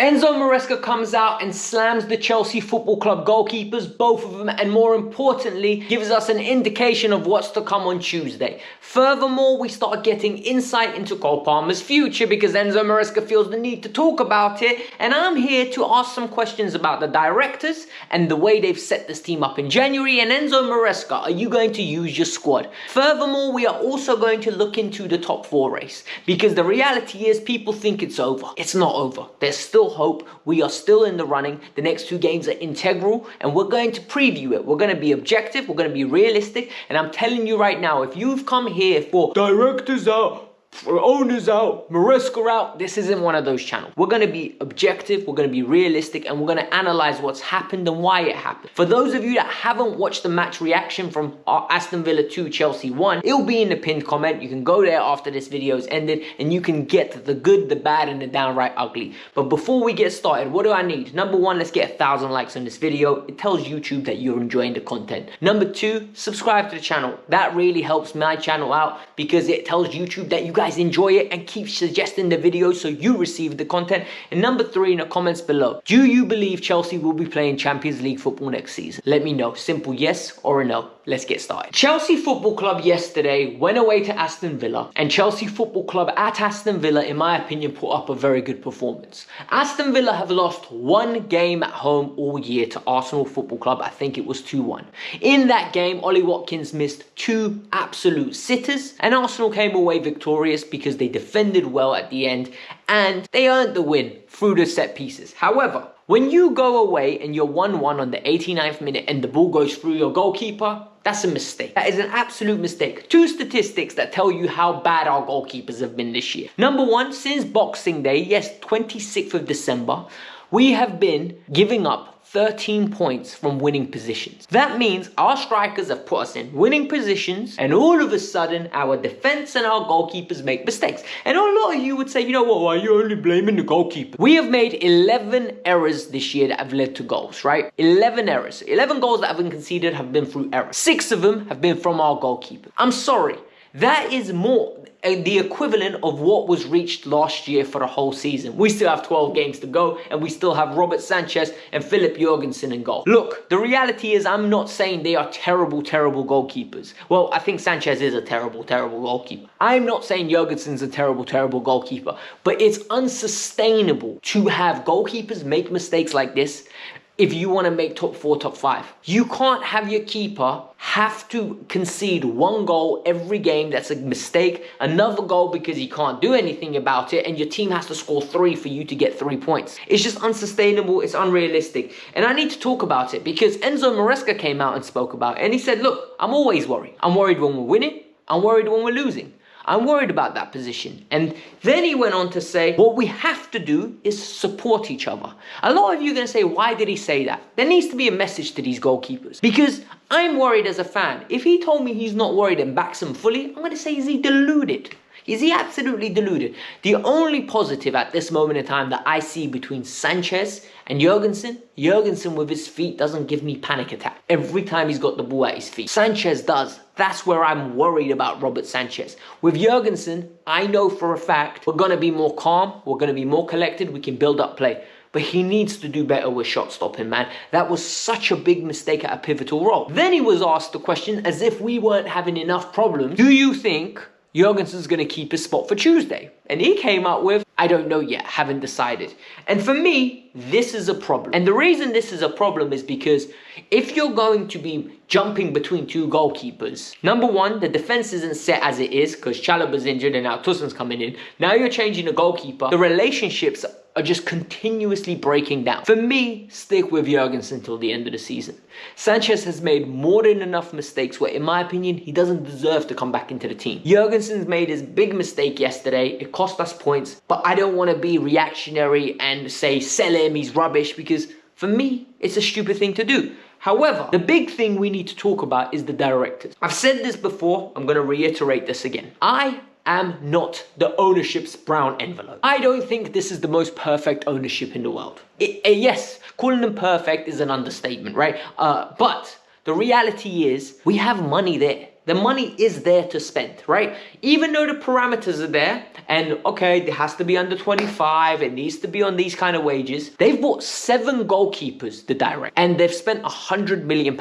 Enzo Maresca comes out and slams the Chelsea Football Club goalkeepers, both of them, and more importantly, gives us an indication of what's to come on Tuesday. Furthermore, we start getting insight into Cole Palmer's future because Enzo Maresca feels the need to talk about it, and I'm here to ask some questions about the directors and the way they've set this team up in January. And Enzo Maresca, are you going to use your squad? Furthermore, we are also going to look into the top 4 race because the reality is people think it's over. It's not over. There's still hope. We are still in the running. The next 2 games are integral and we're going to preview it. We're going to be objective. We're going to be realistic. And I'm telling you right now, if you've come here for directors out, owners out, Maresca out, this isn't one of those channels. We're going to be objective, we're going to be realistic, and we're going to analyze what's happened and why it happened. For those of you that haven't watched the match reaction from Aston Villa 2, Chelsea 1, it'll be in the pinned comment. You can go there after this video is ended and you can get the good, the bad, and the downright ugly. But before we get started, what do I need? Number 1, let's get 1,000 likes on this video. It tells YouTube that you're enjoying the content. Number 2, subscribe to the channel. That really helps my channel out because it tells YouTube that you guys enjoy it and keep suggesting the videos so you receive the content. And number 3, in the comments below, do you believe Chelsea will be playing Champions League football next season? Let me know. Simple yes or a no. Let's get started. Chelsea Football Club yesterday went away to Aston Villa, and Chelsea Football Club at Aston Villa, in my opinion, put up a very good performance. Aston Villa have lost 1 game at home all year to Arsenal Football Club. I think it was 2-1. In that game, Ollie Watkins missed 2 absolute sitters, and Arsenal came away victorious because they defended well at the end and they earned the win through the set pieces. However, when you go away and you're 1-1 on the 89th minute and the ball goes through your goalkeeper, that's a mistake. That is an absolute mistake. 2 statistics that tell you how bad our goalkeepers have been this year. Number 1, since Boxing Day, yes, 26th of December, we have been giving up 13 points from winning positions. That means our strikers have put us in winning positions and all of a sudden our defense and our goalkeepers make mistakes. And a lot of you would say, you know what, why are you only blaming the goalkeeper? We have made 11 errors this year that have led to goals, right? 11 errors. 11 goals that have been conceded have been through errors. 6 of them have been from our goalkeeper. I'm sorry. That is more the equivalent of what was reached last year for the whole season. We still have 12 games to go and we still have Robert Sanchez and Philip Jorgensen in goal. Look, the reality is I'm not saying they are terrible, terrible goalkeepers. Well, I think Sanchez is a terrible, terrible goalkeeper. I'm not saying Jorgensen's a terrible, terrible goalkeeper, but it's unsustainable to have goalkeepers make mistakes like this if you want to make top 4, top 5. You can't have your keeper have to concede 1 goal every game that's a mistake, another goal because he can't do anything about it, and your team has to score 3 for you to get 3 points. It's just unsustainable, it's unrealistic. And I need to talk about it because Enzo Maresca came out and spoke about it, and he said, look, I'm always worried. I'm worried when we're winning, I'm worried when we're losing. I'm worried about that position. And then he went on to say, what we have to do is support each other. A lot of you are going to say, why did he say that? There needs to be a message to these goalkeepers. Because I'm worried as a fan. If he told me he's not worried and backs him fully, I'm going to say, is he deluded? Is he absolutely deluded? The only positive at this moment in time that I see between Sanchez and Jorgensen with his feet doesn't give me panic attack every time he's got the ball at his feet. Sanchez does. That's where I'm worried about Robert Sanchez. With Jorgensen, I know for a fact we're going to be more calm, we're going to be more collected, we can build up play. But he needs to do better with shot stopping, man. That was such a big mistake at a pivotal role. Then he was asked the question as if we weren't having enough problems. Do you think Jorgensen's going to keep his spot for Tuesday? And he came out with, I don't know yet, haven't decided. And for me, this is a problem. And the reason this is a problem is because if you're going to be jumping between 2 goalkeepers, number 1, the defense isn't set as it is because Chalobah's injured and now Tussen's coming in. Now you're changing the goalkeeper. The relationships are just continuously breaking down. For me, stick with Jorgensen until the end of the season. Sanchez has made more than enough mistakes where, in my opinion, he doesn't deserve to come back into the team. Jorgensen's made his big mistake yesterday. It cost us points, but I don't want to be reactionary and say, sell him, he's rubbish, because for me, it's a stupid thing to do. However, the big thing we need to talk about is the directors. I've said this before, I'm going to reiterate this again. I am not the ownership's brown envelope. I don't think this is the most perfect ownership in the world. Yes, calling them perfect is an understatement, right? But the reality is we have money there. the money is there to spend, right? Even though the parameters are there, and okay, it has to be under 25, it needs to be on these kind of wages. They've bought 7 goalkeepers, the direct, and they've spent £100 million.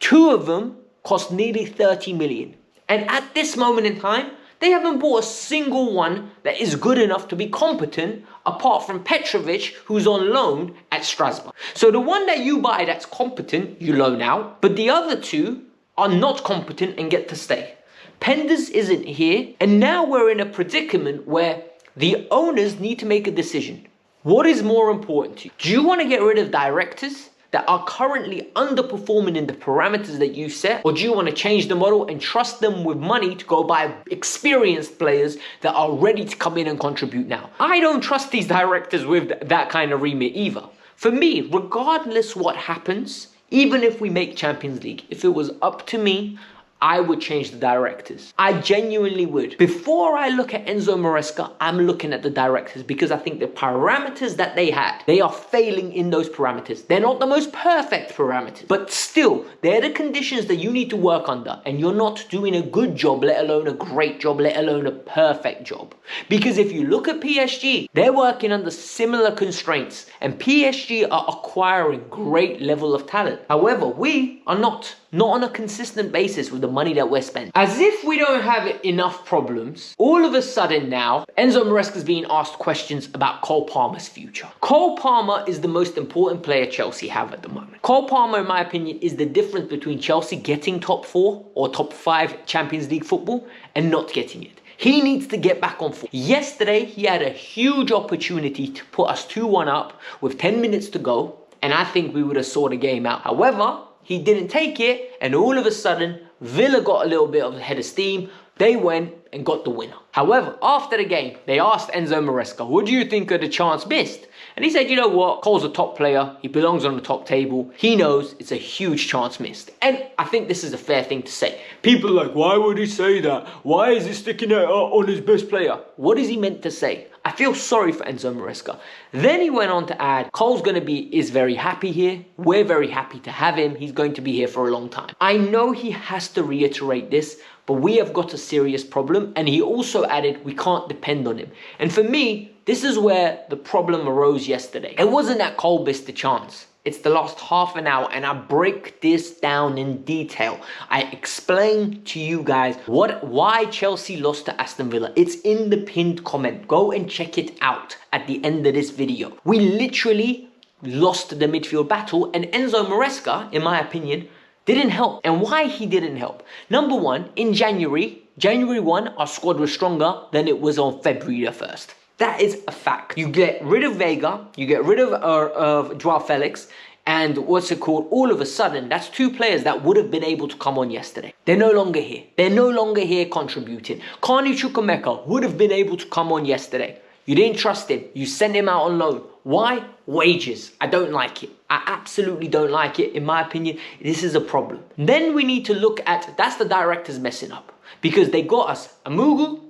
2 of them cost nearly 30 million. And at this moment in time, they haven't bought a single one that is good enough to be competent, apart from Petrovic, who's on loan at Strasbourg. So the one that you buy that's competent, you loan out, but the other 2 are not competent and get to stay. Penders isn't here, and now we're in a predicament where the owners need to make a decision. What is more important to you? Do you want to get rid of directors that are currently underperforming in the parameters that you set, or do you want to change the model and trust them with money to go buy experienced players that are ready to come in and contribute now? I don't trust these directors with that kind of remit either. For me, regardless what happens, even if we make Champions League, if it was up to me, I would change the directors. I genuinely would. Before I look at Enzo Maresca, I'm looking at the directors, because I think the parameters that they had, they are failing in those parameters. They're not the most perfect parameters, but still, they're the conditions that you need to work under, and you're not doing a good job, let alone a great job, let alone a perfect job. Because if you look at PSG, they're working under similar constraints, and PSG are acquiring great level of talent. However, we are not on a consistent basis with the money that we're spending. As if we don't have enough problems, all of a sudden now, Enzo Maresca is being asked questions about Cole Palmer's future. Cole Palmer is the most important player Chelsea have at the moment. Cole Palmer, in my opinion, is the difference between Chelsea getting top 4 or top 5 Champions League football and not getting it. He needs to get back on form. Yesterday, he had a huge opportunity to put us 2-1 up with 10 minutes to go, and I think we would have saw the game out. However, he didn't take it, and all of a sudden, Villa got a little bit of a head of steam. They went and got the winner. However, after the game, they asked Enzo Maresca, what do you think of the chance missed? And he said, you know what, Cole's a top player. He belongs on the top table. He knows it's a huge chance missed. And I think this is a fair thing to say. People are like, why would he say that? Why is he sticking it on his best player? What is he meant to say? I feel sorry for Enzo Maresca. Then he went on to add, Cole's is very happy here. We're very happy to have him. He's going to be here for a long time. I know he has to reiterate this, but we have got a serious problem. And he also added, we can't depend on him. And for me, this is where the problem arose yesterday. It wasn't that Cole missed the chance. It's the last half an hour, and I break this down in detail. I explain to you guys why Chelsea lost to Aston Villa. It's in the pinned comment. Go and check it out at the end of this video. We literally lost the midfield battle, and Enzo Maresca, in my opinion, didn't help. And why he didn't help? Number one, in January 1, our squad was stronger than it was on February the 1st. That is a fact. You get rid of Vega, you get rid of Joao Felix, and all of a sudden, that's 2 players that would have been able to come on yesterday. They're no longer here. They're no longer here contributing. Carney Chukwuemeka would have been able to come on yesterday. You didn't trust him. You sent him out on loan. Why? Wages. I don't like it. I absolutely don't like it. In my opinion, this is a problem. Then we need to look at, that's the directors messing up, because they got us Amugu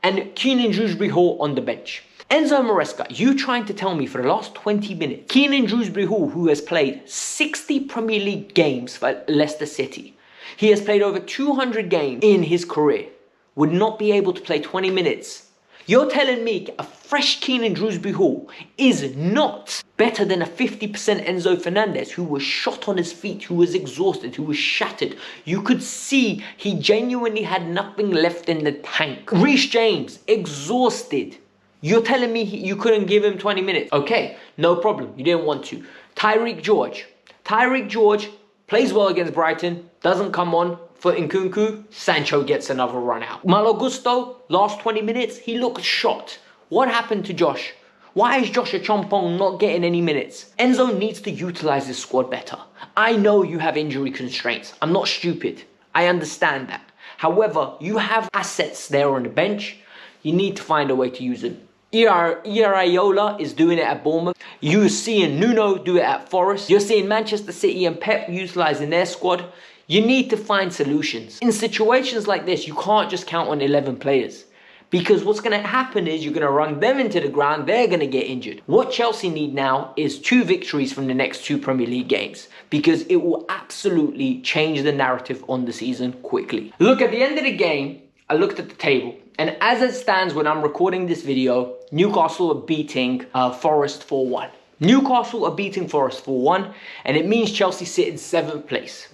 and Keenan Dewsbury-Hall on the bench. Enzo Maresca, you trying to tell me for the last 20 minutes, Keenan Dewsbury-Hall, who has played 60 Premier League games for Leicester City, he has played over 200 games in his career, would not be able to play 20 minutes. You're telling me a fresh Keenan Dewsbury-Hall is not better than a 50% Enzo Fernandez, who was shot on his feet, who was exhausted, who was shattered. You could see he genuinely had nothing left in the tank. Reece James, exhausted. You're telling me you couldn't give him 20 minutes. Okay, no problem. You didn't want to. Tyreek George plays well against Brighton, doesn't come on for Nkunku. Sancho gets another run out. Malo Gusto, last 20 minutes, he looked shot. What happened to Josh? Why is Josh Achompong not getting any minutes? Enzo needs to utilize this squad better. I know you have injury constraints. I'm not stupid. I understand that. However, you have assets there on the bench. You need to find a way to use them. Iraola is doing it at Bournemouth. You're seeing Nuno do it at Forest. You're seeing Manchester City and Pep utilising their squad. You need to find solutions. In situations like this, you can't just count on 11 players. Because what's going to happen is you're going to run them into the ground, they're going to get injured. What Chelsea need now is 2 victories from the next 2 Premier League games, because it will absolutely change the narrative on the season quickly. Look, at the end of the game, I looked at the table, and as it stands when I'm recording this video, Newcastle are beating Forest 4-1. Newcastle are beating Forest 4-1, and it means Chelsea sit in 7th place.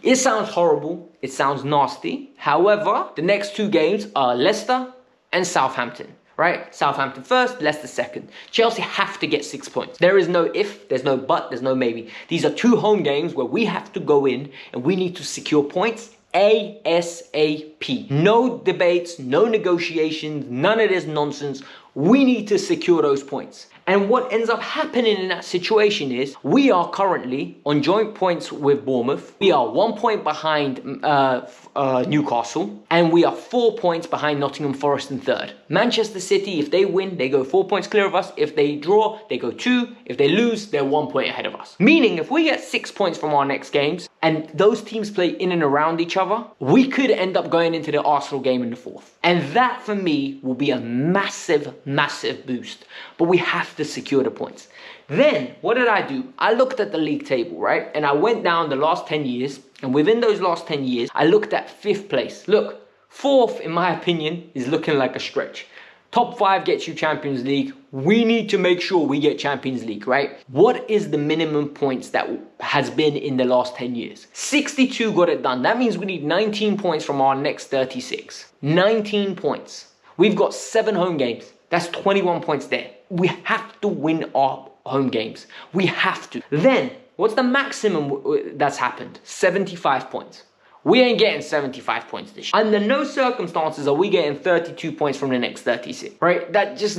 It sounds horrible, it sounds nasty. However, the next 2 games are Leicester and Southampton, right? Southampton first, Leicester second. Chelsea have to get 6 points. There is no if, there's no but, there's no maybe. These are 2 home games where we have to go in and we need to secure points ASAP. No debates, no negotiations, none of this nonsense. We need to secure those points. And what ends up happening in that situation is we are currently on joint points with Bournemouth. We are 1 point behind Newcastle, and we are 4 points behind Nottingham Forest in 3rd. Manchester City, if they win, they go 4 points clear of us. If they draw, they go 2. If they lose, they're 1 point ahead of us. Meaning, if we get 6 points from our next games, and those teams play in and around each other, we could end up going into the Arsenal game in the 4th. And that, for me, will be a massive, massive boost. But we have to secure the points. Then, what did I do? I looked at the league table, right? And I went down the last 10 years. And within those last 10 years, I looked at 5th place. Look, 4th, in my opinion, is looking like a stretch. Top 5 gets you Champions League. We need to make sure we get Champions League, right? What is the minimum points that has been in the last 10 years? 62 got it done. That means we need 19 points from our next 36. 19 points. We've got 7 home games. That's 21 points there. We have to win our home games. We have to. Then, what's the maximum that's happened? 75 points. We ain't getting 75 points this year. Under no circumstances are we getting 32 points from the next 36, right? That just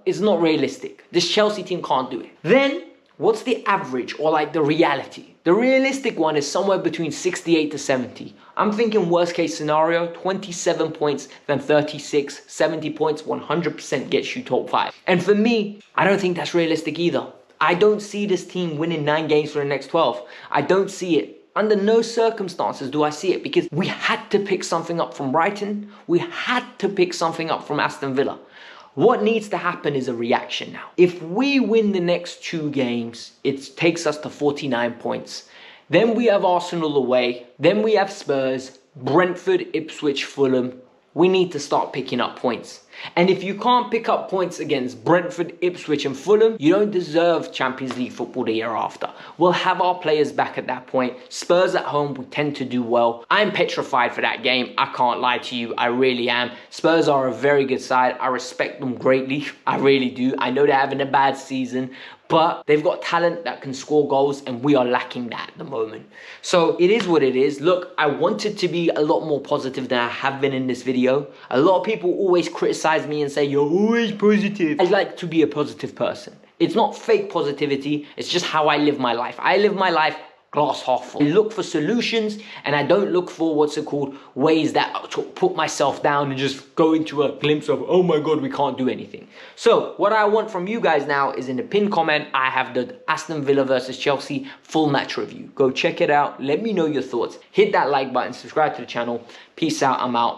is not realistic. This Chelsea team can't do it. Then, what's the average, or like the reality? The realistic one is somewhere between 68 to 70. I'm thinking worst case scenario, 27 points, then 36, 70 points, 100% gets you top 5. And for me, I don't think that's realistic either. I don't see this team winning 9 games for the next 12. I don't see it. Under no circumstances do I see it, because we had to pick something up from Brighton. We had to pick something up from Aston Villa. What needs to happen is a reaction now. If we win the next 2 games, it takes us to 49 points. Then we have Arsenal away. Then we have Spurs, Brentford, Ipswich, Fulham. We need to start picking up points. And if you can't pick up points against Brentford, Ipswich and Fulham, you don't deserve Champions League football the year after. We'll have our players back at that point. Spurs at home, we tend to do well. I'm petrified for that game. I can't lie to you. I really am. Spurs are a very good side. I respect them greatly. I really do. I know they're having a bad season, but they've got talent that can score goals, and we are lacking that at the moment. So it is what it is. Look, I wanted to be a lot more positive than I have been in this video. A lot of people always criticize me and say, you're always positive. I like to be a positive person. It's not fake positivity. It's just how I live my life. I live my life glass half full. I look for solutions, and I don't look for ways that to put myself down and just go into a glimpse of, oh my god, we can't do anything. So what I want from you guys now is, in the pinned comment, I have the Aston Villa versus Chelsea full match review. Go check it out. Let me know your thoughts. Hit that like button, subscribe to the channel. Peace out. I'm out.